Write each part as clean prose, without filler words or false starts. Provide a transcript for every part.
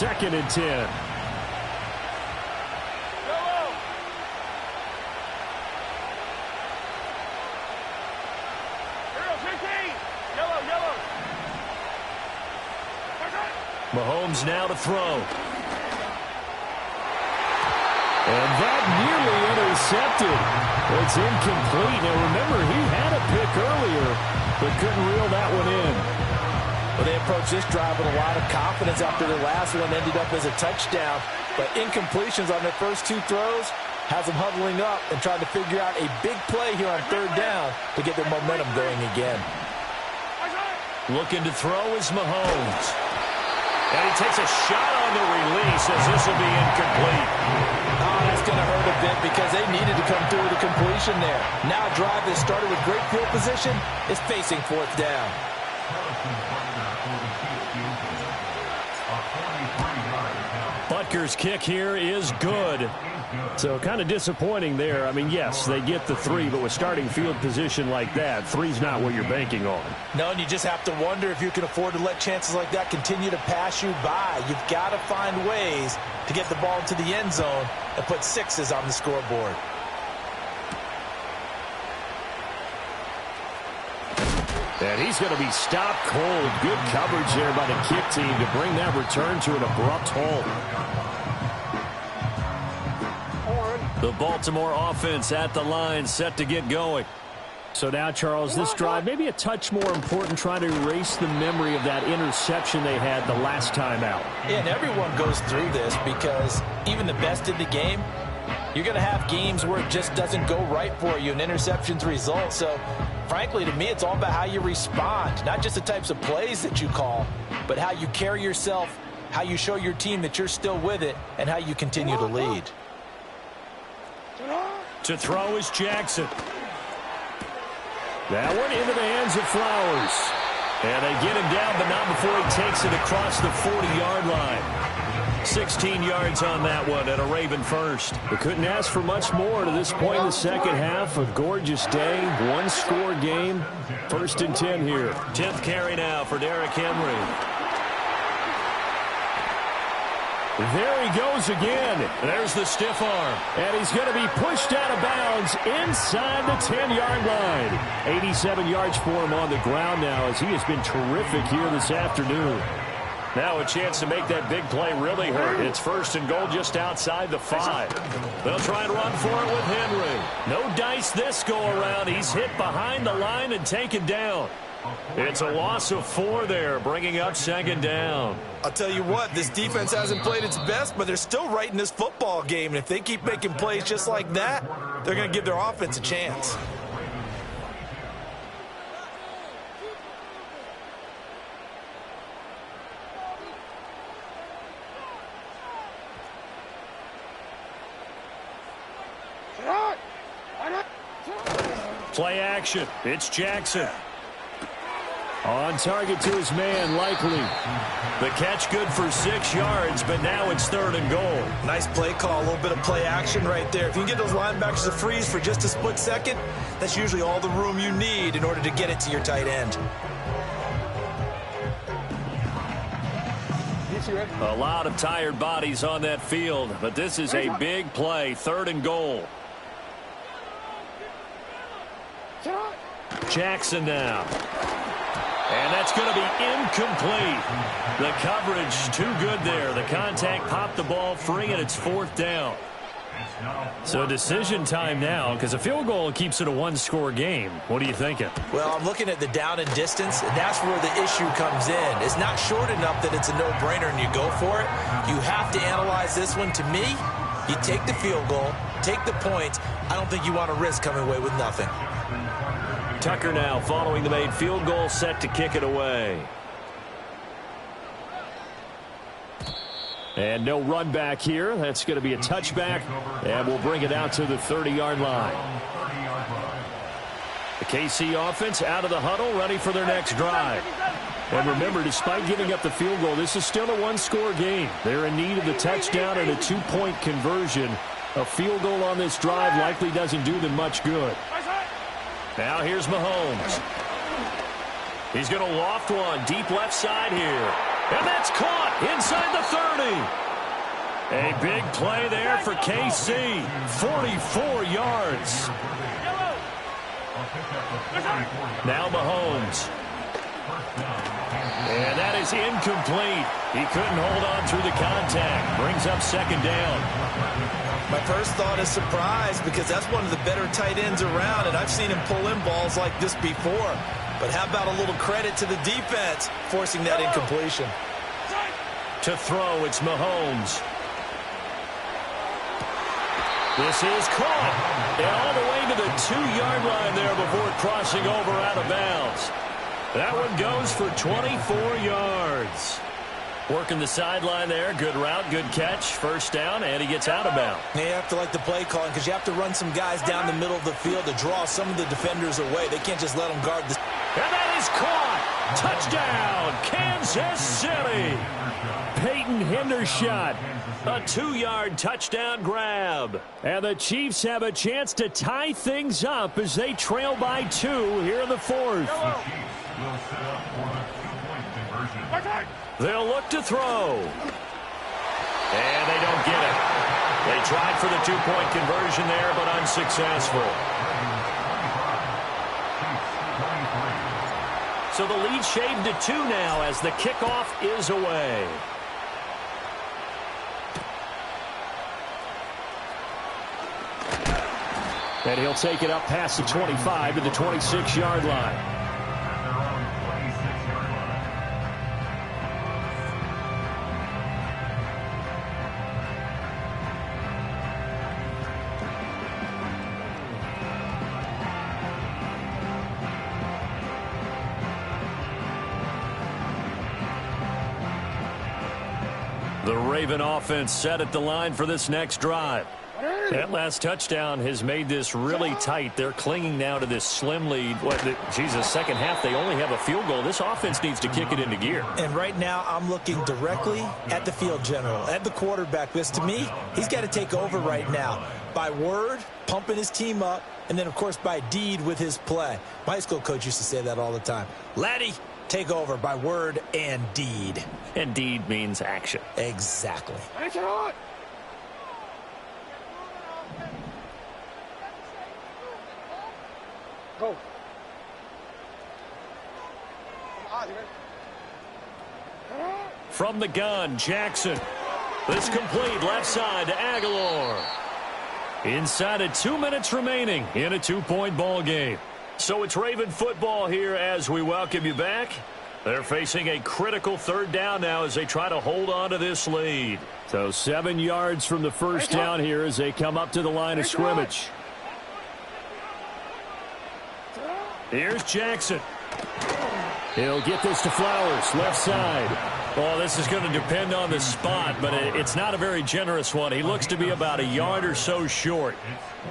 2nd and 10. Mahomes now to throw. And that nearly intercepted. It's incomplete. Now remember, he had a pick earlier, but couldn't reel that one in. Well, they approached this drive with a lot of confidence after the last one ended up as a touchdown. But incompletions on their first 2 throws has them huddling up and trying to figure out a big play here on 3rd down to get their momentum going again. Looking to throw is Mahomes. And he takes a shot on the release as this will be incomplete. Oh, that's going to hurt a bit because they needed to come through with a completion there. Now a drive that started with great field position is facing 4th down. Butker's kick here is good. So kind of disappointing there. I mean, yes, they get the 3, but with starting field position like that, 3's not what you're banking on. No, and you just have to wonder if you can afford to let chances like that continue to pass you by. You've got to find ways to get the ball into the end zone and put 6s on the scoreboard. And he's going to be stopped cold. Good coverage there by the kick team to bring that return to an abrupt halt. The Baltimore offense at the line, set to get going. So now, Charles, this drive maybe a touch more important, trying to erase the memory of that interception they had the last time out. Yeah, and everyone goes through this because even the best in the game, you're going to have games where it just doesn't go right for you, and interceptions result. So, frankly, to me, it's all about how you respond, not just the types of plays that you call, but how you carry yourself, how you show your team that you're still with it, and how you continue to lead. To throw is Jackson. That one into the hands of Flowers. And they get him down, but not before he takes it across the 40-yard line. 16 yards on that one at a Raven first. They couldn't ask for much more to this point in the second half. A gorgeous day, 1-score game. 1st and 10 here. 10th carry now for Derrick Henry. There he goes again. There's the stiff arm. And he's going to be pushed out of bounds inside the 10-yard line. 87 yards for him on the ground now as he has been terrific here this afternoon. Now a chance to make that big play really hurt. It's 1st and goal just outside the 5. They'll try and run for it with Henry. No dice this go-around. He's hit behind the line and taken down. It's a loss of 4 there, bringing up 2nd down. I'll tell you what, this defense hasn't played its best, but they're still right in this football game. And if they keep making plays just like that, they're going to give their offense a chance. Play action. It's Jackson. On target to his man, Likely. The catch good for 6 yards, but now it's 3rd and goal. Nice play call, a little bit of play action right there. If you can get those linebackers to freeze for just a split second, that's usually all the room you need in order to get it to your tight end. A lot of tired bodies on that field, but this is a big play, 3rd and goal. Jackson now. And that's going to be incomplete. The coverage too good there. The contact popped the ball free, and it's 4th down. So decision time now, because a field goal keeps it a 1-score game. What are you thinking? Well, I'm looking at the down and distance, and that's where the issue comes in. It's not short enough that it's a no-brainer and you go for it. You have to analyze this one. To me, you take the field goal, take the points. I don't think you want to risk coming away with nothing. Tucker now following the made field goal, set to kick it away. And no run back here. That's going to be a touchback, and we'll bring it out to the 30-yard line. The KC offense out of the huddle, ready for their next drive. And remember, despite giving up the field goal, this is still a 1-score game. They're in need of the touchdown and a 2-point conversion. A field goal on this drive likely doesn't do them much good. Now here's Mahomes. He's going to loft one deep left side here. And that's caught inside the 30. A big play there for KC. 44 yards. Now Mahomes. And that is incomplete. He couldn't hold on through the contact. Brings up second down. My first thought is surprise because that's one of the better tight ends around, and I've seen him pull in balls like this before. But how about a little credit to the defense forcing that incompletion? To throw, it's Mahomes. This is caught. And all the way to the 2-yard line there before crossing over out of bounds. That one goes for 24 yards. Working the sideline there. Good route, good catch. First down, and he gets out of bounds. You have to like the play calling because you have to run some guys down the middle of the field to draw some of the defenders away. They can't just let them guard this. And that is caught. Touchdown, Kansas City. Peyton Hendershot. A 2-yard touchdown grab. And the Chiefs have a chance to tie things up as they trail by 2 here in the 4th. They'll look to throw. And they don't get it. They tried for the 2-point conversion there, but unsuccessful. So the lead shaved to 2 now as the kickoff is away. And he'll take it up past the 25 to the 26-yard line. The Raven offense set at the line for this next drive. That last touchdown has made this really tight. They're clinging now to this slim lead. Second half, they only have a field goal. This offense needs to kick it into gear. And right now, I'm looking directly at the field general, at the quarterback. Because to me, he's got to take over right now. By word, pumping his team up, and then, of course, by deed with his play. My high school coach used to say that all the time. Laddie, take over by word and deed. And deed means action. Exactly. Go. From the gun, Jackson. This complete left side to Aguilar. Inside of 2 minutes remaining in a 2-point ball game. So it's Raven football here as we welcome you back. They're facing a critical 3rd down now as they try to hold on to this lead. So 7 yards from the first down here as they come up to the line of scrimmage. Here's Jackson. He'll get this to Flowers, left side. Well, this is going to depend on the spot, but it's not a very generous one. He looks to be about a yard or so short.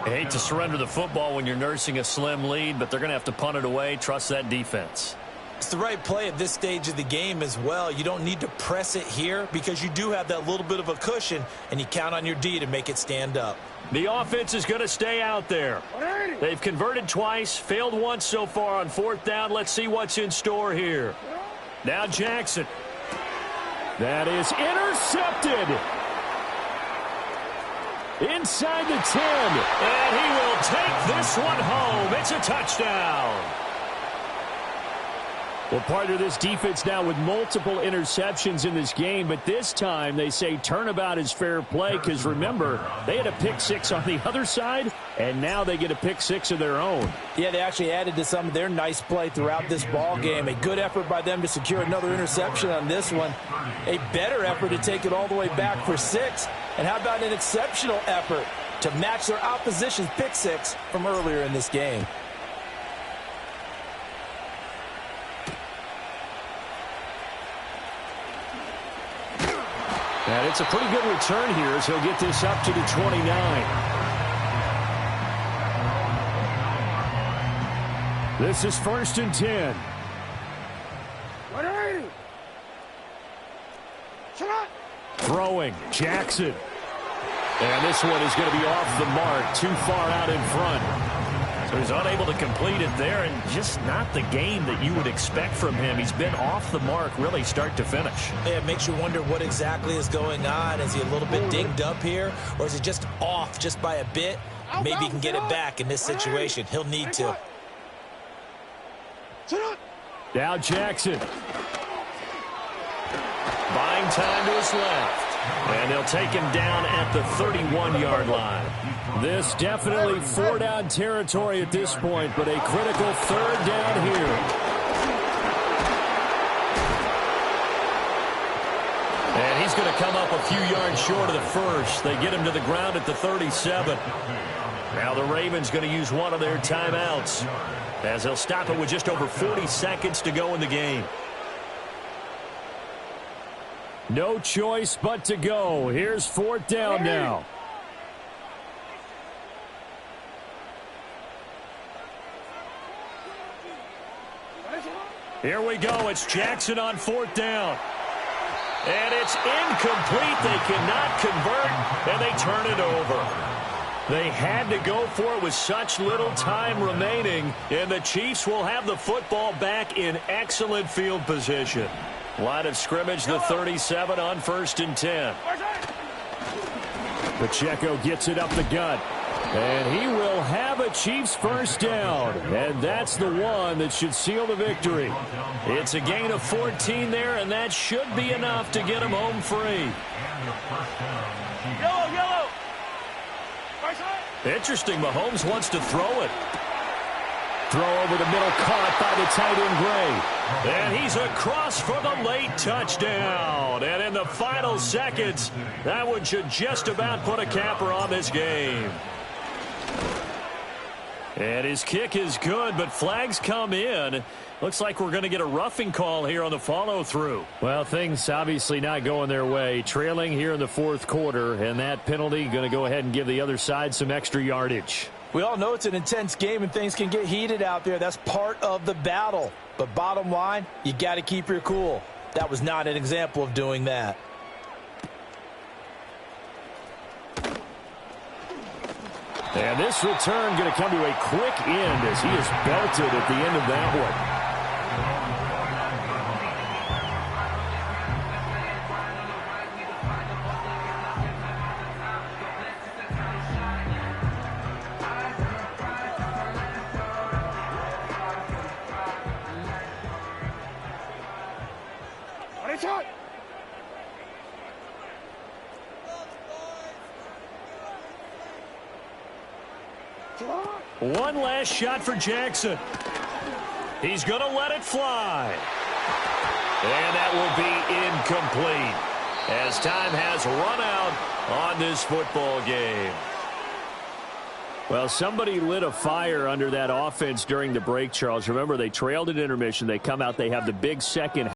I hate to surrender the football when you're nursing a slim lead, but they're going to have to punt it away, trust that defense. It's the right play at this stage of the game as well. You don't need to press it here because you do have that little bit of a cushion, and you count on your D to make it stand up. The offense is going to stay out there. They've converted twice, failed once so far on 4th down. Let's see what's in store here. Now Jackson. That is intercepted. Inside the 10. And he will take this one home. It's a touchdown. Well, partner, this defense now with multiple interceptions in this game, but this time they say turnabout is fair play because, remember, they had a pick-6 on the other side, and now they get a pick-6 of their own. Yeah, they actually added to some of their nice play throughout this ball game. A good effort by them to secure another interception on this one. A better effort to take it all the way back for 6. And how about an exceptional effort to match their opposition's pick-6 from earlier in this game? And it's a pretty good return here as he'll get this up to the 29. This is 1st and 10. Throwing, Jackson. And this one is going to be off the mark, too far out in front. So he's unable to complete it there, and just not the game that you would expect from him. He's been off the mark really start to finish. Yeah, it makes you wonder what exactly is going on. Is he a little bit dinged up here, or is he just off just by a bit? Maybe he can get it back in this situation. He'll need to. Now Jackson. Buying time to his left. And they'll take him down at the 31-yard line. This definitely four-down territory at this point, but a critical third down here. And he's going to come up a few yards short of the first. They get him to the ground at the 37. Now the Ravens going to use one of their timeouts, as they'll stop it with just over 40 seconds to go in the game. No choice but to go. Here's fourth down now. Here we go. It's Jackson on fourth down. And it's incomplete. They cannot convert, and they turn it over. They had to go for it with such little time remaining, and the Chiefs will have the football back in excellent field position. Line of scrimmage, the 37 on 1st and 10. Pacheco gets it up the gut. And he will have a Chiefs first down. And that's the one that should seal the victory. It's a gain of 14 there, and that should be enough to get him home free. Yellow. Interesting, Mahomes wants to throw it. Throw over the middle, caught by the tight end Gray. And he's across for the late touchdown. And in the final seconds, that one should just about put a capper on this game. And his kick is good, but flags come in. Looks like we're going to get a roughing call here on the follow-through. Well, things obviously not going their way. Trailing here in the fourth quarter, and that penalty going to go ahead and give the other side some extra yardage. We all know it's an intense game and things can get heated out there. That's part of the battle. But bottom line, you got to keep your cool. That was not an example of doing that. And this return going to come to a quick end as he is belted at the end of that one. One last shot for Jackson. He's going to let it fly. And that will be incomplete as time has run out on this football game. Well, somebody lit a fire under that offense during the break, Charles. Remember, they trailed at intermission. They come out, they have the big second